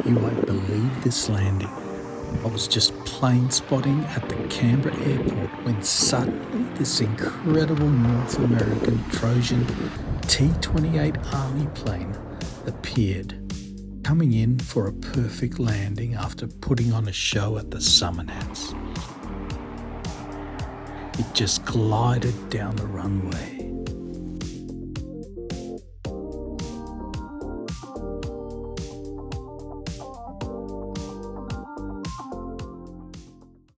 You won't believe this landing. I was just plane spotting at the Canberra Airport when suddenly this incredible North American Trojan T-28 Army plane appeared, coming in for a perfect landing after putting on a show at the Summernats. It just glided down the runway,